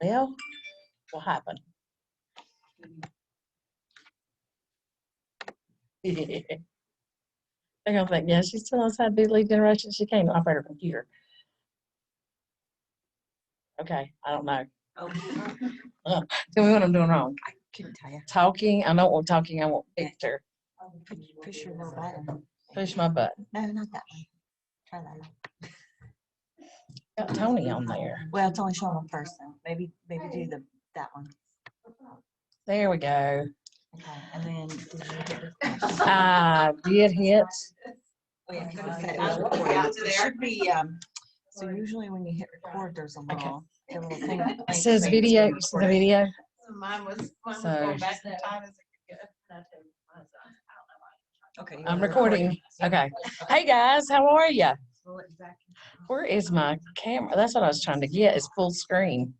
Well, what happened? They're gonna think, yeah, she's telling us how to do lead generation. She can't operate her computer. Okay, I don't know. Tell me what I'm doing wrong. I couldn't tell you. Talking, I know what we're talking. I want picture. Push your little button. Push my button. No, not that one. Try that one. Got Tony on there. Well, it's only showing one person. Maybe do that one. There we go. Okay, and then did you hit refresh? I did hit. Oh, yeah, 'cause it said it was recording. It should be, so usually when you hit record, there's a little thing. It says video. You see the video? Mine was So- going back in time as a kid. Okay. I'm recording. Okay. Hey guys, how are you? Where is my camera? That's what I was trying to get. It's full screen.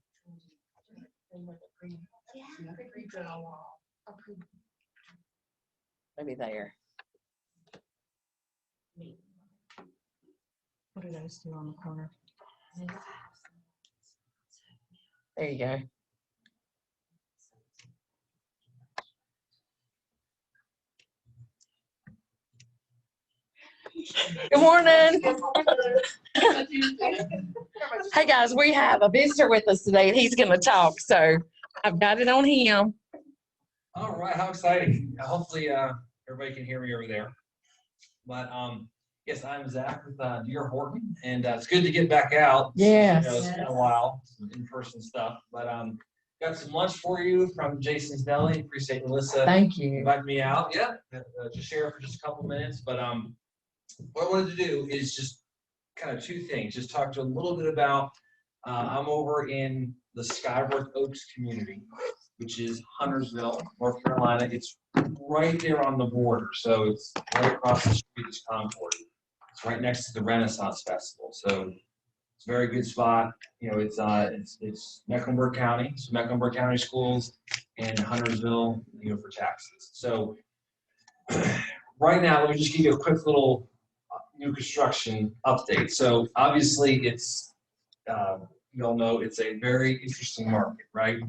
Maybe there. What are those two on the corner? There you go. Good morning. Hey guys, we have a visitor with us today and he's going to talk. So I've got it on him. All right, how exciting. Hopefully everybody can hear me over there. But yes, I'm Zach with D.R. Horton, and it's good to get back out. Yes. You know, it's been a while, some in-person stuff. But got some lunch for you from Jason's Deli. Appreciate Melissa Thank you. inviting me out. Yeah, just share for just a couple minutes. But what I wanted to do is just kind of two things. Just talk to you a little bit about, I'm over in the Skyworth Oaks community, which is Huntersville, North Carolina. It's right there on the border. So it's right across the street is Concord. It's right next to the Renaissance Festival. So it's a very good spot. You know, it's Mecklenburg County, so Mecklenburg County schools, and Huntersville, you know, for taxes. So right now, let me just give you a quick little new construction update. So obviously it's, you all know it's a very interesting market, right?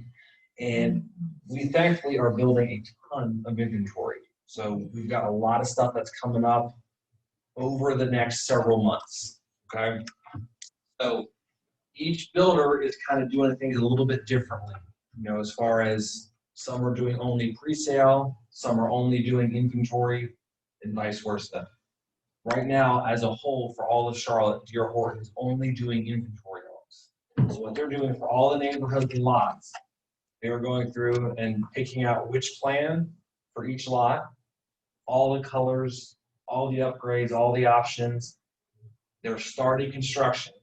And we thankfully are building a ton of inventory. So we've got a lot of stuff that's coming up over the next several months, okay? So each builder is kind of doing things a little bit differently, you know, as far as some are doing only pre-sale, some are only doing inventory, and vice versa. Right now, as a whole, for all of Charlotte, D.R. Horton is only doing inventory homes. So what they're doing for all the neighborhood lots, they were going through and picking out which plan for each lot, all the colors, all the upgrades, all the options. They're starting construction.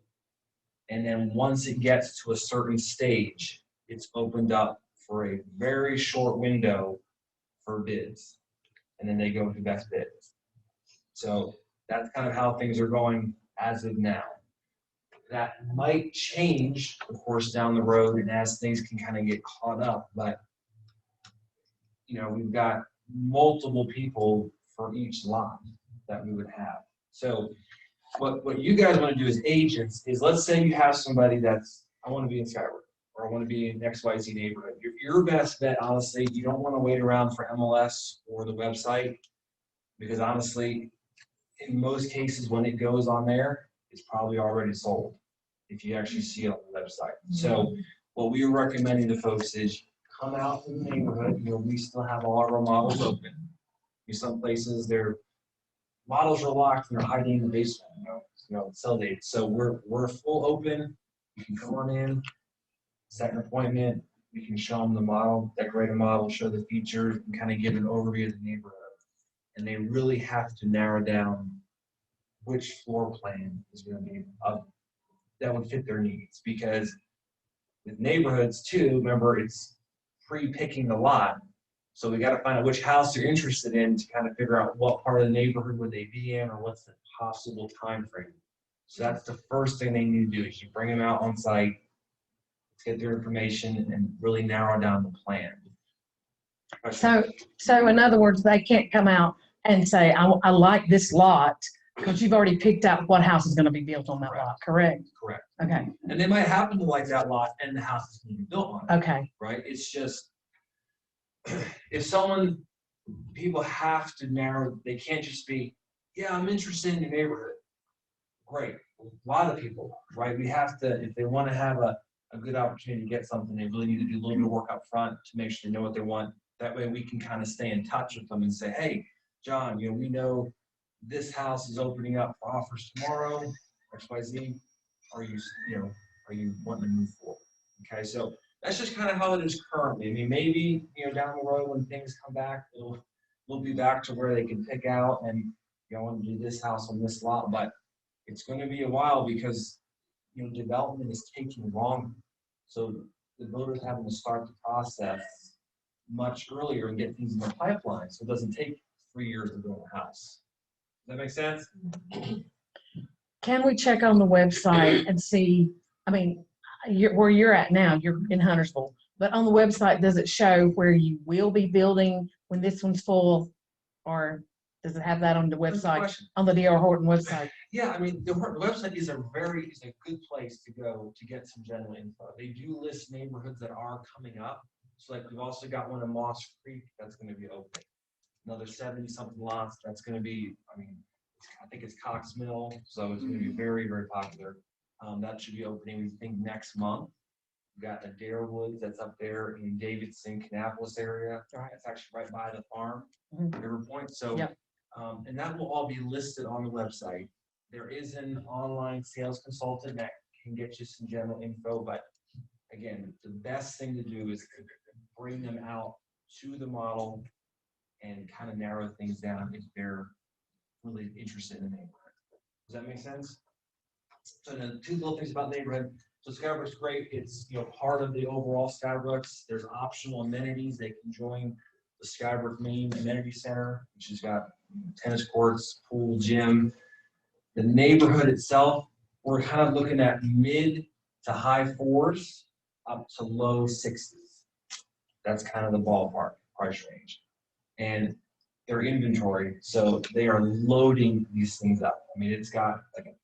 And then once it gets to a certain stage, it's opened up for a very short window for bids. And then they go to best bids. So that's kind of how things are going as of now. That might change, of course, down the road and as things can kind of get caught up. But, you know, we've got multiple people for each lot that we would have. So what you guys want to do as agents is, let's say you have somebody that's, I want to be in Skyworth, or I want to be in XYZ neighborhood. Your best bet, honestly, you don't want to wait around for MLS or the website, because honestly, in most cases, when it goes on there, it's probably already sold if you actually see it on the website. So what we are recommending to folks is come out to the neighborhood. You know, we still have all of our models open. In some places, their models are locked and they're hiding in the basement, you know, sell dates. So we're full open. You can come on in, set an appointment. We can show them the model, decorate a model, show the features, and kind of give an overview of the neighborhood. And they really have to narrow down which floor plan is going to be that would fit their needs. Because with neighborhoods too, remember, it's pre-picking the lot. So we got to find out which house they're interested in to kind of figure out what part of the neighborhood would they be in, or what's the possible time frame. So that's the first thing they need to do, is you bring them out on site, get their information, and really narrow down the plan. So in other words, they can't come out and say, I like this lot, because you've already picked out what house is going to be built on that lot, correct? Correct. Okay, And they might happen to like that lot and the house is being built on it, okay, right? It's just, if people have to narrow, they can't just be, yeah, I'm interested in your neighborhood. Great, a lot of people, right? We have to, if they want to have a good opportunity to get something, they really need to do a little bit of work up front to make sure they know what they want. That way we can kind of stay in touch with them and say, hey, John, we know this house is opening up for offers tomorrow, XYZ. Are you wanting to move forward? Okay, so that's just kind of how it is currently. I mean, maybe, down the road when things come back, we'll be back to where they can pick out and, I want to do this house on this lot, but it's going to be a while because, development is taking longer. So the builder's having to start the process much earlier and get things in the pipeline. So it doesn't take 3 years to build a house. Does that make sense? can we check on the website and see, I mean, where you're at now, you're in Huntersville, but on the website, does it show where you will be building when this one's full? Or does it have that on the Good website, question. on the D.R. Horton website? Yeah, I mean, the website is a good place to go to get some general info. They do list neighborhoods that are coming up. So like we've also got one in Moss Creek that's going to be opening. Another 70-something lots that's going to be, I think it's Cox Mill, so it's going to be very, very popular. That should be opening, we think, next month. We've got Adair Woods that's up there in Davidson, Kannapolis area. Right. It's actually right by the farm, Mhm. River Point. So, Yep. And that will all be listed on the website. There is an online sales consultant that can get you some general info, but again, the best thing to do is to bring them out to the model and kind of narrow things down if they're really interested in the neighborhood. Does that make sense? So the two little things about neighborhood. So Skybrook's great. It's part of the overall Skybrook's. There's optional amenities. They can join the Skybrook main amenity center, which has got tennis courts, pool, gym. The neighborhood itself, we're kind of looking at mid to high 4s up to low 6s. That's kind of the ballpark price range. And their inventory, so they are loading these things up. I mean, it's got like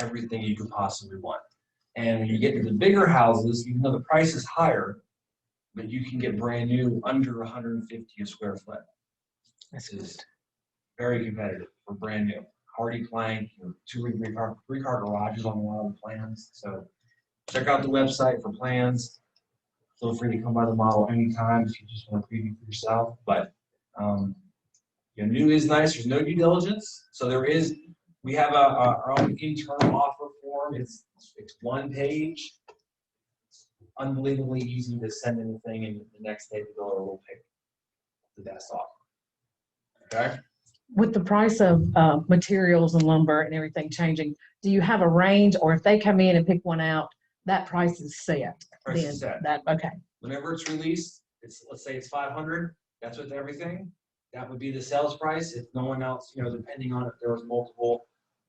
everything you could possibly want. And when you get to the bigger houses, even though the price is higher, but you can get brand new under 150 a square foot. That's This good. is very competitive for brand new. Hardy plank, 2 or 3 car garages on a lot of the plans. So check out the website for plans. Feel free to come by the model anytime if you just want to preview for yourself. But new is nice. There's no due diligence. So we have our own internal offer form. It's 1 page. It's unbelievably easy to send anything, and the next day the builder will pick the best offer. Okay. With the price of materials and lumber and everything changing, do you have a range, or if they come in and pick one out, that price is set? Price Then is set. okay. Whenever it's released, let's say it's 500. That's with everything. That would be the sales price. If no one else, depending on if there was multiple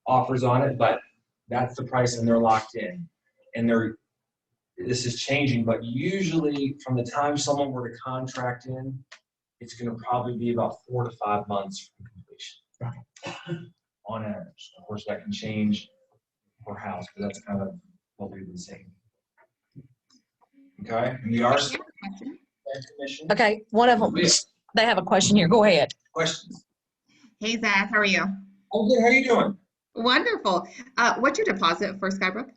offers on it, but that's the price and they're locked in. And this is changing, but usually from the time someone were to contract in, it's going to probably be about 4 to 5 months from completion. On average. Of course, that can change per house, but that's kind of what we've been seeing. Okay, and we are commission. Okay, one of them, they have a question here. Go ahead. Questions? Hey, Zach, how are you? Oh, good. How you doing? Wonderful. What's your deposit for Skybrook?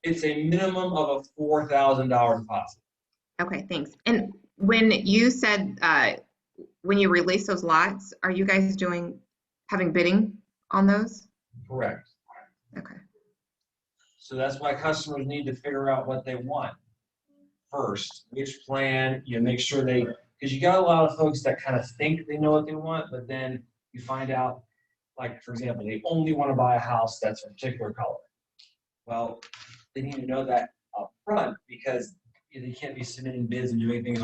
It's a minimum of a $4,000 deposit. Okay, thanks. And when you said, when you release those lots, are you guys having bidding on those? Correct. Okay. So that's why customers need to figure out what they want first, which plan, make sure because you got a lot of folks that kind of think they know what they want, but then you find out, like, for example, they only want to buy a house that's a particular color. Well, they need to know that up front because they can't be submitting bids and doing things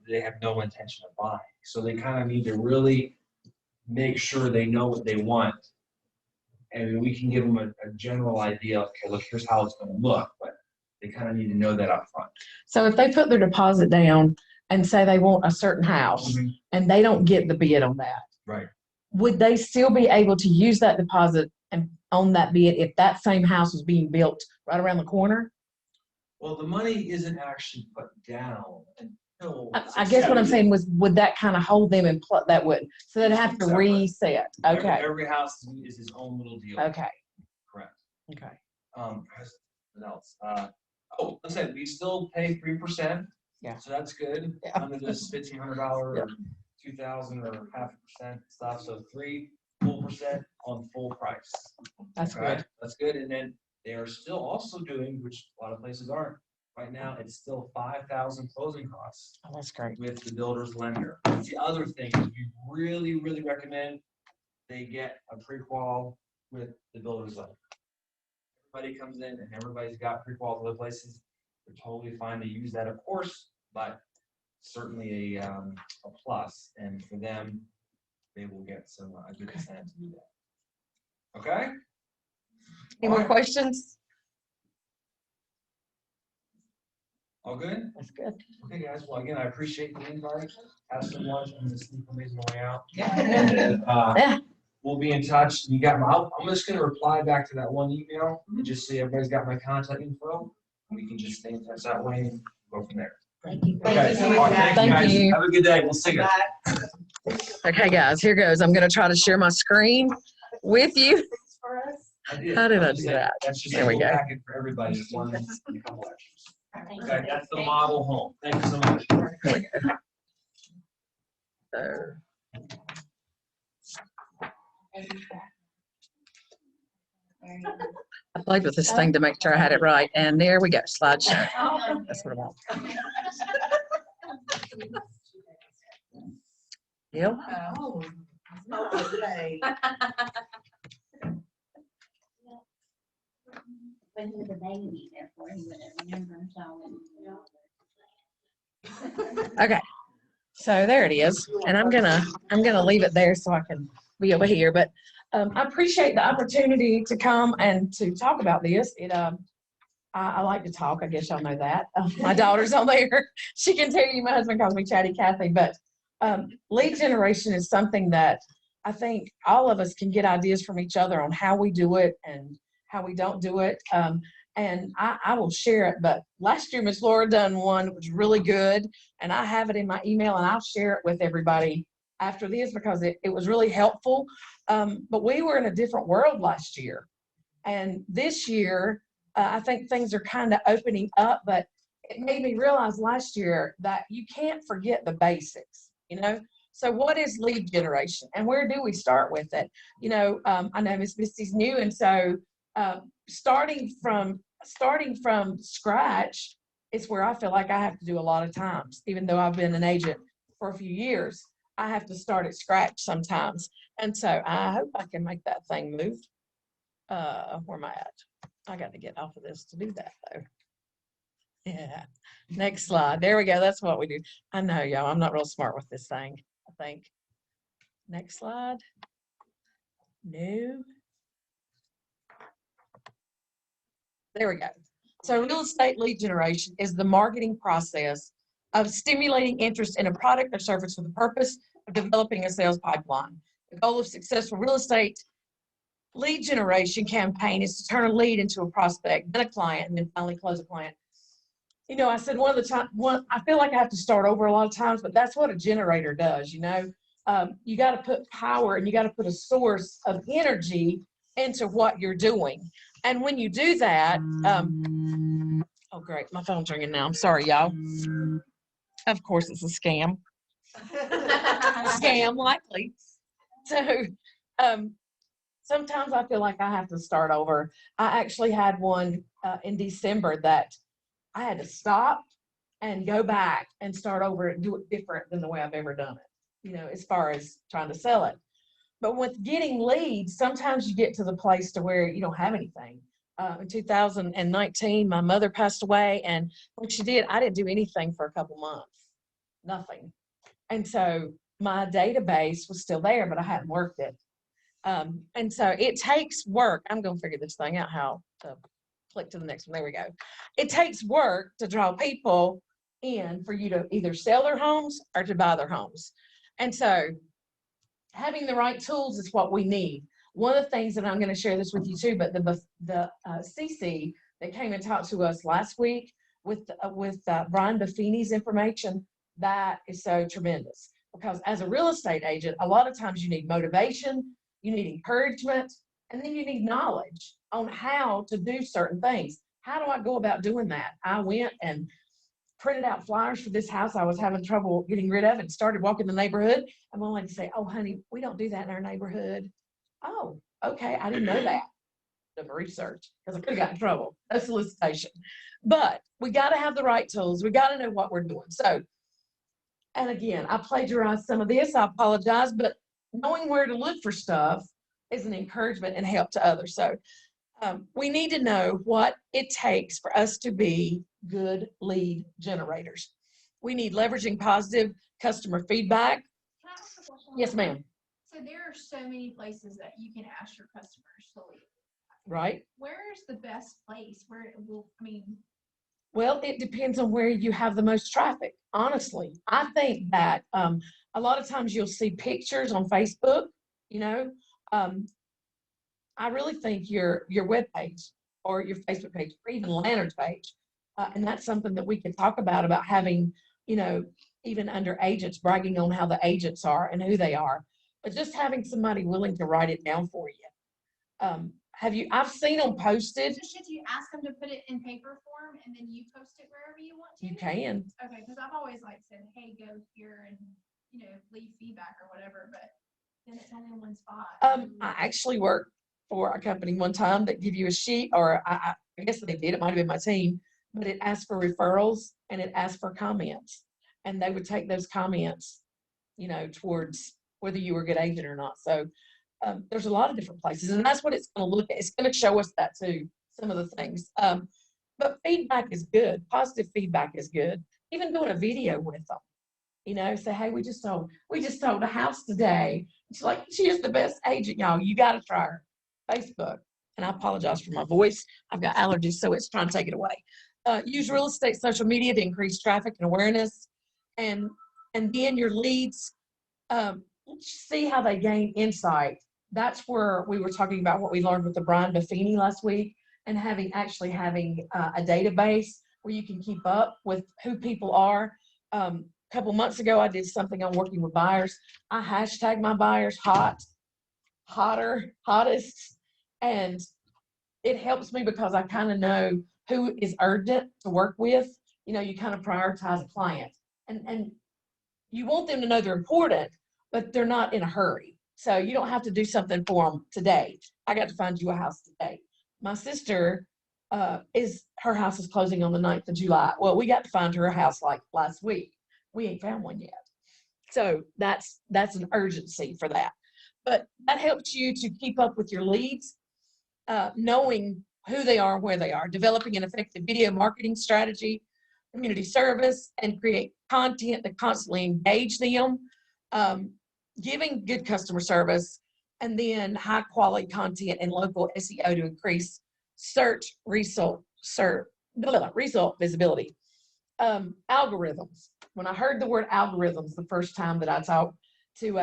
they have no intention of buying. So they kind of need to really make sure they know what they want. And we can give them a general idea, okay, look, here's how it's going to look, but they kind of need to know that up front. So if they put their deposit down and say they want a certain house and they don't get the bid on that, Right. would they still be able to use that deposit and on that bid if that same house was being built right around the corner? Well, the money isn't actually put down until. I guess what I'm saying was, would that kind of hold them in that would, so they'd have to Separate. reset? Okay, Every house is his own little deal. okay, Correct. okay. What else? Listen, we still pay 3%. Yeah. So that's good. Yeah. Under this $1,500 or 2,000 or 0.5% stuff. So 3% on full price. That's Okay? good. That's good. And then they are still also doing, which a lot of places aren't. Right now, it's still 5,000 closing costs Oh, that's great. with the builder's lender. That's the other thing is we really, really recommend they get a pre-qual with the builder's lender. Everybody comes in and everybody's got pre-quals other places. They're totally fine to use that, of course, but certainly a plus. And for them, they will get some a good incentive to do that. Okay? Any more Alright. questions? All good? That's good. Okay, guys. Well, again, I appreciate the invite. Have some lunch. I'm gonna sneak amazing way out. Yeah. We'll be in touch. You got my. I'm just gonna reply back to that one email and just see everybody's got my contact info. We can just stay in touch that way and go from there. Thank you. Okay. so much, All right, Jack. Thank guys. you. Have a good day. We'll see you. Okay, guys, here goes. I'm going to try to share my screen with you. How did I do that? That's just There a we little go. packet for everybody. Just one and a couple extras. Okay, that's the model home. Thank you so much. Here we go. So, I played with this thing to make sure I had it right, and there we go, slideshow. That's what I want. Yep. Oh. When he was a baby, therefore he would have remembered himself. Okay, so there it is, and I'm gonna leave it there so I can be over here. But I appreciate the opportunity to come and to talk about this. I like to talk. I guess y'all know that. My daughter's on there. She can tell you. My husband calls me Chatty Cathy. But lead generation is something that I think all of us can get ideas from each other on how we do it and how we don't do it. And I will share it. But last year, Miss Laura done one that was really good. And I have it in my email, and I'll share it with everybody after this because it was really helpful. But we were in a different world last year. And this year, I think things are kind of opening up. But it made me realize last year that you can't forget the basics, you know? So what is lead generation? And where do we start with it? You know, I know Miss Misty's new. And so starting from scratch is where I feel like I have to do a lot of times. Even though I've been an agent for a few years, I have to start at scratch sometimes. And so I hope I can make that thing move. Where am I at? I got to get off of this to do that though. Yeah. Next slide. There we go. That's what we do. I know, y'all. I'm not real smart with this thing, I think. Next slide. New. There we go. So real estate lead generation is the marketing process of stimulating interest in a product or service for the purpose of developing a sales pipeline. The goal of successful real estate lead generation campaign is to turn a lead into a prospect, then a client, and then finally close a client. You know, I said I feel like I have to start over a lot of times, but that's what a generator does, you know. You got to put power and you got to put a source of energy into what you're doing. And when you do that, oh great, my phone's ringing now. I'm sorry, y'all. Of course, it's a scam. Scam likely. So sometimes I feel like I have to start over. I actually had one in December that I had to stop and go back and start over and do it different than the way I've ever done it, you know, as far as trying to sell it. But with getting leads, sometimes you get to the place to where you don't have anything. In 2019, my mother passed away, and when she did, I didn't do anything for a couple months, nothing. And so my database was still there, but I hadn't worked it. And so it takes work. I'm going to figure this thing out how to click to the next one. There we go. It takes work to draw people in for you to either sell their homes or to buy their homes. And so having the right tools is what we need. One of the things, and I'm going to share this with you too, but the CC that came and talked to us last week with Brian Buffini's information, that is so tremendous. Because as a real estate agent, a lot of times you need motivation, you need encouragement, and then you need knowledge on how to do certain things. How do I go about doing that? I went and printed out flyers for this house I was having trouble getting rid of and started walking the neighborhood. And one lady say, "Oh, honey, we don't do that in our neighborhood." Oh, okay. I didn't know that. Done my research because I could have gotten in trouble. No solicitation. But we got to have the right tools. We got to know what we're doing. So, and again, I plagiarized some of this. I apologize, but knowing where to look for stuff is an encouragement and help to others. So we need to know what it takes for us to be good lead generators. We need leveraging positive customer feedback. Can I ask a question? Yes, ma'am. So there are so many places that you can ask your customers to leave. Right. Where is the best place where it will, I mean, Well, it depends on where you have the most traffic. Honestly, I think that a lot of times you'll see pictures on Facebook, you know. I really think your web page or your Facebook page or even Lantern's page, and that's something that we can talk about having, you know, even under agents, bragging on how the agents are and who they are, but just having somebody willing to write it down for you. I've seen them posted. so should you ask them to put it in paper form and then you post it wherever you want to? You can. Okay, because I've always like said, hey, go here and, you know, leave feedback or whatever, but then it's only in one spot. I actually worked for a company one time that give you a sheet, or I guess they did, it might have been my team, but it asked for referrals and it asked for comments. And they would take those comments, you know, towards whether you were a good agent or not. So there's a lot of different places, and that's what it's going to look at. It's going to show us that too, some of the things. But feedback is good. Positive feedback is good. Even doing a video with them, you know, say, hey, we just sold a house today. She's like, she is the best agent, y'all. You got to try her. Facebook. And I apologize for my voice. I've got allergies, so it's trying to take it away. Use real estate social media to increase traffic and awareness. And then your leads, see how they gain insight. That's where we were talking about what we learned with the Brian Buffini last week, and having a database where you can keep up with who people are. A couple months ago, I did something on working with buyers. I hashtag my buyers hot, hotter, hottest, and it helps me because I kind of know who is urgent to work with. You know, you kind of prioritize a client, and you want them to know they're important, but they're not in a hurry. So you don't have to do something for them today. I got to find you a house today. My sister, her house is closing on the 9th of July. Well, we got to find her a house like last week. We ain't found one yet. So that's an urgency for that. But that helps you to keep up with your leads, knowing who they are, where they are, developing an effective video marketing strategy, community service, and create content that constantly engage them, giving good customer service, and then high quality content and local SEO to increase search result visibility. Algorithms. When I heard the word algorithms the first time that I talked to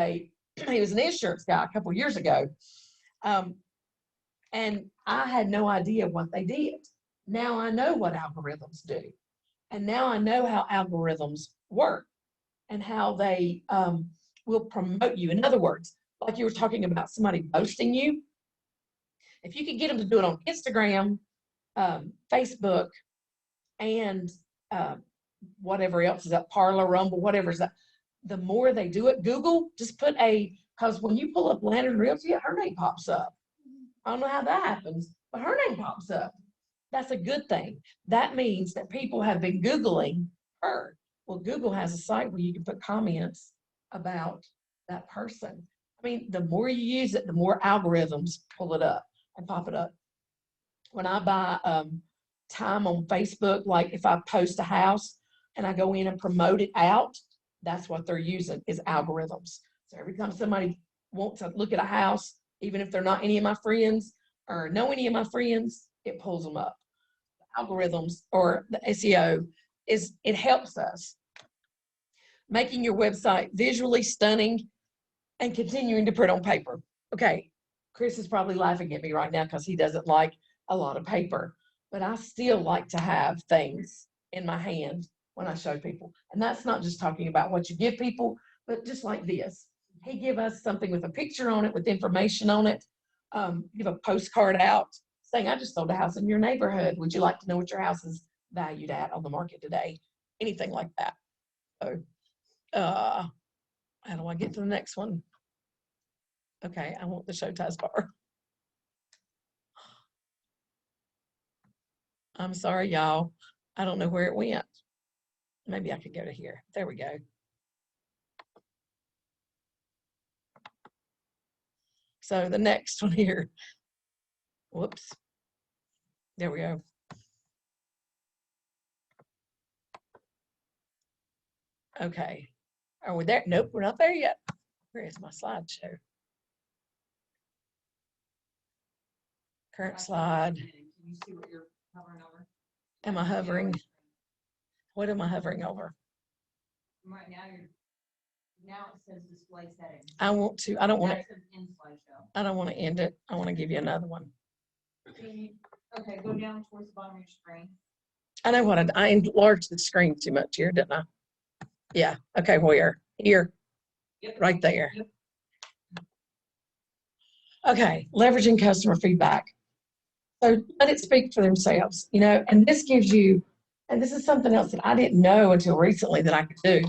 he was an insurance guy a couple years ago, and I had no idea what they did. Now I know what algorithms do, and now I know how algorithms work and how they will promote you. In other words, like you were talking about somebody posting you, if you could get them to do it on Instagram, Facebook, and whatever else is up, Parler, Rumble, whatever is up, the more they do it, Google, just put because when you pull up Lantern Realty, her name pops up. I don't know how that happens, but her name pops up. That's a good thing. That means that people have been Googling her. Well, Google has a site where you can put comments about that person. I mean, the more you use it, the more algorithms pull it up and pop it up. When I buy time on Facebook, like if I post a house and I go in and promote it out, that's what they're using is algorithms. So every time somebody wants to look at a house, even if they're not any of my friends or know any of my friends, it pulls them up. The algorithms or the SEO it helps us. Making your website visually stunning and continuing to put on paper. Okay, Chris is probably laughing at me right now because he doesn't like a lot of paper, but I still like to have things in my hand when I show people. And that's not just talking about what you give people, but just like this. He give us something with a picture on it, with information on it. Give a postcard out saying, I just sold a house in your neighborhood. Would you like to know what your house is valued at on the market today? Anything like that. So, how do I get to the next one? Okay, I want the show ties bar. I'm sorry, y'all. I don't know where it went. Maybe I could go to here. There we go. So the next one here. Whoops. There we go. Okay. Are we there? Nope, we're not there yet. Where is my slideshow? Current slide. Can you see what you're hovering over? Am I hovering? What am I hovering over? Right now, now it says display settings. I don't want to, That's an in slideshow. I don't want to end it. I want to give you another one. Okay, go down towards the bottom of your screen. I know what I enlarged the screen too much here, didn't I? Yeah, okay, where? Here, Yep. right there. Yep. Okay, leveraging customer feedback. So let it speak for themselves, you know, and this gives you, and this is something else that I didn't know until recently that I could do.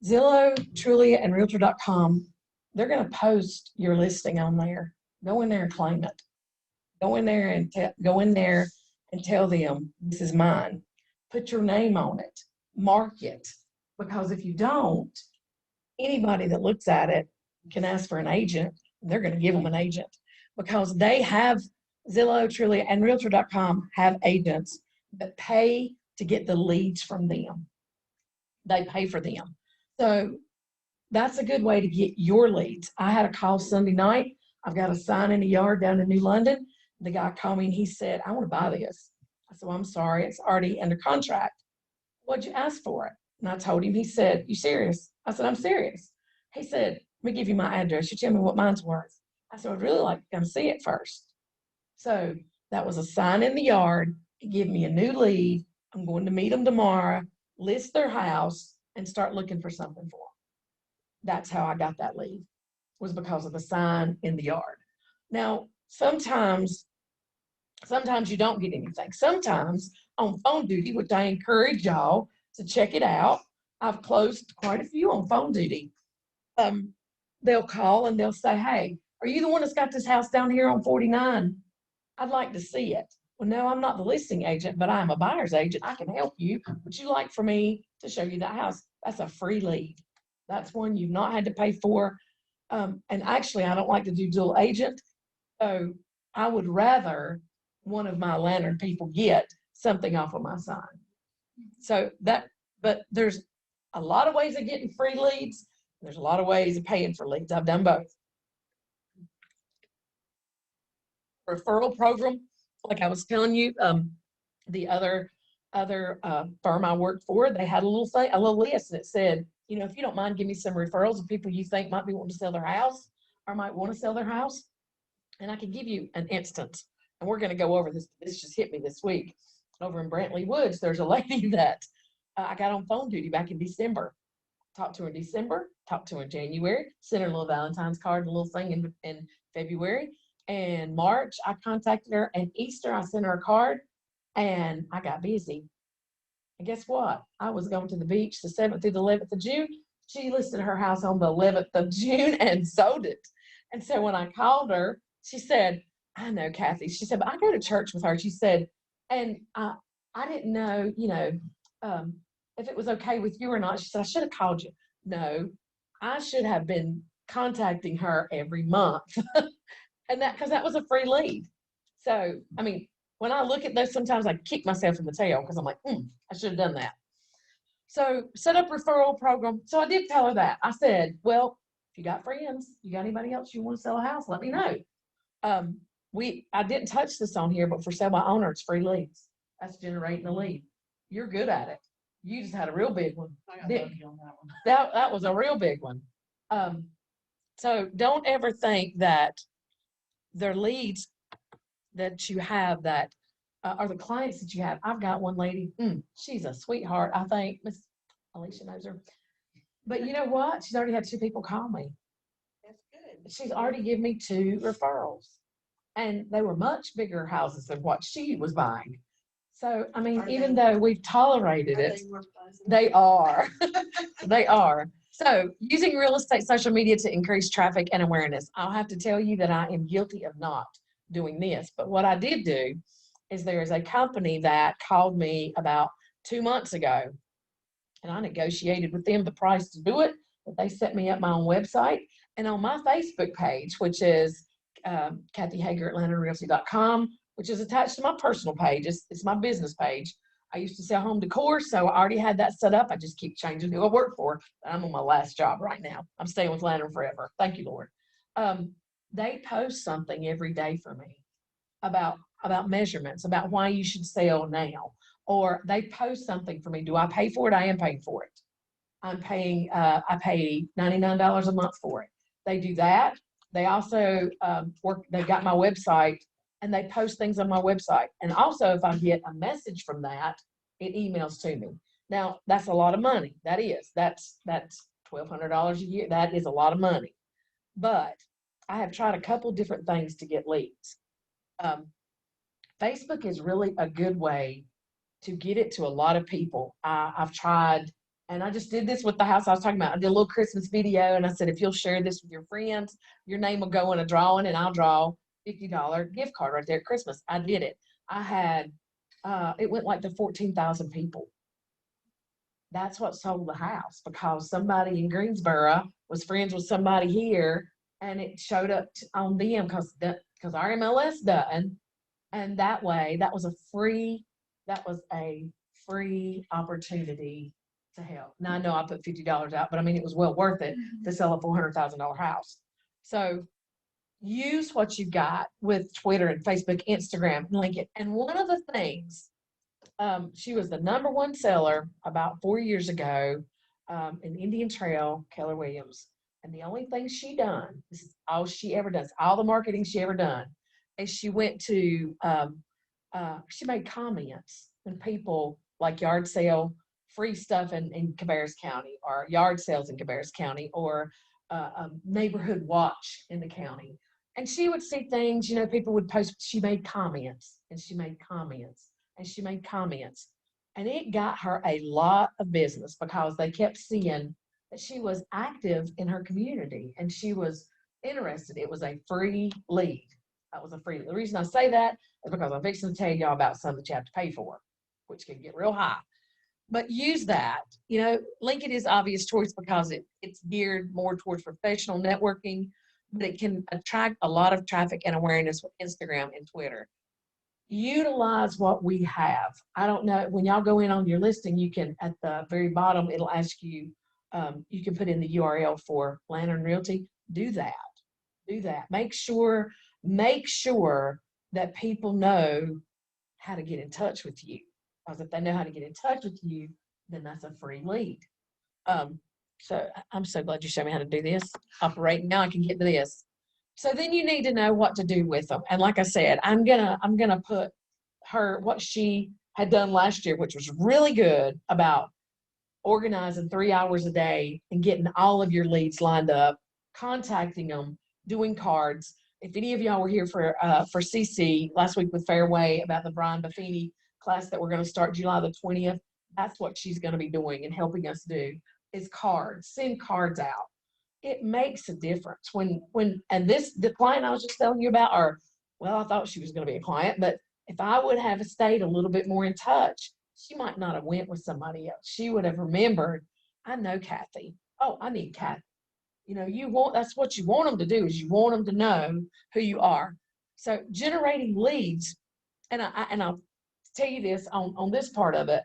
Zillow, Trulia, and Realtor.com, they're going to post your listing on there. Go in there and claim it. Go in there and tell them this is mine. Put your name on it. Mark it. Because if you don't, anybody that looks at it can ask for an agent. They're going to give them an agent because they have Zillow, Trulia, and Realtor.com have agents that pay to get the leads from them. They pay for them. So that's a good way to get your leads. I had a call Sunday night. I've got a sign in the yard down in New London. The guy called me and he said, I want to buy this. I said, well, I'm sorry, it's already under contract. What'd you ask for it? And I told him, he said, you serious? I said, I'm serious. He said, let me give you my address. You tell me what mine's worth. I said, I'd really like to come see it first. So that was a sign in the yard to give me a new lead. I'm going to meet them tomorrow, list their house, and start looking for something for them. That's how I got that lead, was because of the sign in the yard. Now, sometimes you don't get anything. Sometimes on phone duty, which I encourage y'all to check it out. I've closed quite a few on phone duty. They'll call and they'll say, hey, are you the one that's got this house down here on 49? I'd like to see it. Well, no, I'm not the listing agent, but I'm a buyer's agent. I can help you. Would you like for me to show you that house? That's a free lead. That's one you've not had to pay for. And actually, I don't like to do dual agent. So I would rather one of my lantern people get something off of my sign. So but there's a lot of ways of getting free leads. There's a lot of ways of paying for leads. I've done both. Referral program, like I was telling you, the other firm I worked for, they had a little thing, a little list that said, you know, if you don't mind, give me some referrals of people you think might be wanting to sell their house or might want to sell their house. And I can give you an instance. And we're going to go over this. This just hit me this week. Over in Brantley Woods, there's a lady that I got on phone duty back in December. Talked to her in December, talked to her in January, sent her a little Valentine's card, a little thing in February. And March, I contacted her, and Easter, I sent her a card, and I got busy. And guess what? I was going to the beach the 7th through the 11th of June. She listed her house on the 11th of June and sold it. And so when I called her, she said, I know, Kathy. She said, but I go to church with her. She said, and I didn't know, you know, if it was okay with you or not. She said, I should have called you. No, I should have been contacting her every month. And because that was a free lead. So, I mean, when I look at those, sometimes I kick myself in the tail because I'm like, I should have done that. So set up referral program. So I did tell her that. I said, well, if you got friends, you got anybody else you want to sell a house, let me know. I didn't touch this on here, but for sale by owner, it's free leads. That's generating a lead. You're good at it. You just had a real big one. I got lucky on that one. That was a real big one. So don't ever think that they're leads that you have that are the clients that you have. I've got one lady, she's a sweetheart, I think. Miss Alicia knows her. But you know what? She's already had 2 people call me. That's good. She's already given me 2 referrals. And they were much bigger houses than what she was buying. So, I mean, Are even they- though we've tolerated it, more pleasant? they are. They are. So, using real estate social media to increase traffic and awareness. I'll have to tell you that I am guilty of not doing this. But what I did do is there is a company that called me about 2 months ago, and I negotiated with them the price to do it. But they set me up my own website and on my Facebook page, which is Kathy Hager at LandonRealty.com, which is attached to my personal page. It's my business page. I used to sell home decor, so I already had that set up. I just keep changing who I work for. I'm on my last job right now. I'm staying with Landon forever. Thank you, Lord. They post something every day for me about measurements, about why you should sell now. Or they post something for me. Do I pay for it? I am paying for it. I'm paying, I pay $99 a month for it. They do that. They also they've got my website and they post things on my website. And also if I get a message from that, it emails to me. Now that's a lot of money. That's $1,200 a year. That is a lot of money. But I have tried a couple different things to get leads. Facebook is really a good way to get it to a lot of people. I've tried, and I just did this with the house I was talking about. I did a little Christmas video, and I said, if you'll share this with your friends, your name will go in a drawing, and I'll draw $50 gift card right there at Christmas. I did it. I had, it went like to 14,000 people. That's what sold the house, because somebody in Greensboro was friends with somebody here, and it showed up on them because our MLS done. And that way, that was a free opportunity to help. Now I know I put $50 out, but I mean, it was well worth it to sell a $400,000 house. So use what you got with Twitter and Facebook, Instagram, link it. And one of the things, she was the #1 seller about 4 years ago in Indian Trail, Keller Williams. And the only thing she done, this is all she ever does, all the marketing she ever done, is she went to, she made comments when people like yard sale, free stuff in Cabarrus County, or yard sales in Cabarrus County, or a neighborhood watch in the county. And she would see things, people would post, she made comments, and she made comments, and she made comments. And it got her a lot of business because they kept seeing that she was active in her community and she was interested. It was a free lead. That was a free. The reason I say that is because I'm fixing to tell y'all about some that you have to pay for, which can get real high. But use that. LinkedIn is obvious choice because it's geared more towards professional networking, but it can attract a lot of traffic and awareness with Instagram and Twitter. Utilize what we have. I don't know, when y'all go in on your listing, you can, at the very bottom, it'll ask you, you can put in the URL for Landon Realty. Do that. Make sure that people know how to get in touch with you. Because if they know how to get in touch with you, then that's a free lead. So I'm so glad you showed me how to do this. Operate. Now I can get to this. So then you need to know what to do with them. And like I said, I'm gonna put her, what she had done last year, which was really good, about organizing 3 hours a day and getting all of your leads lined up, contacting them, doing cards. If any of y'all were here for CC last week with Fairway about the Brian Buffini class that we're going to start July the 20th, that's what she's going to be doing and helping us do, is cards. Send cards out. It makes a difference and the client I was just telling you about, I thought she was going to be a client, but if I would have stayed a little bit more in touch, she might not have went with somebody else. She would have remembered, I know Kathy. Oh, I need Kathy. That's what you want them to do, is you want them to know who you are. So generating leads, and I'll tell you this on this part of it.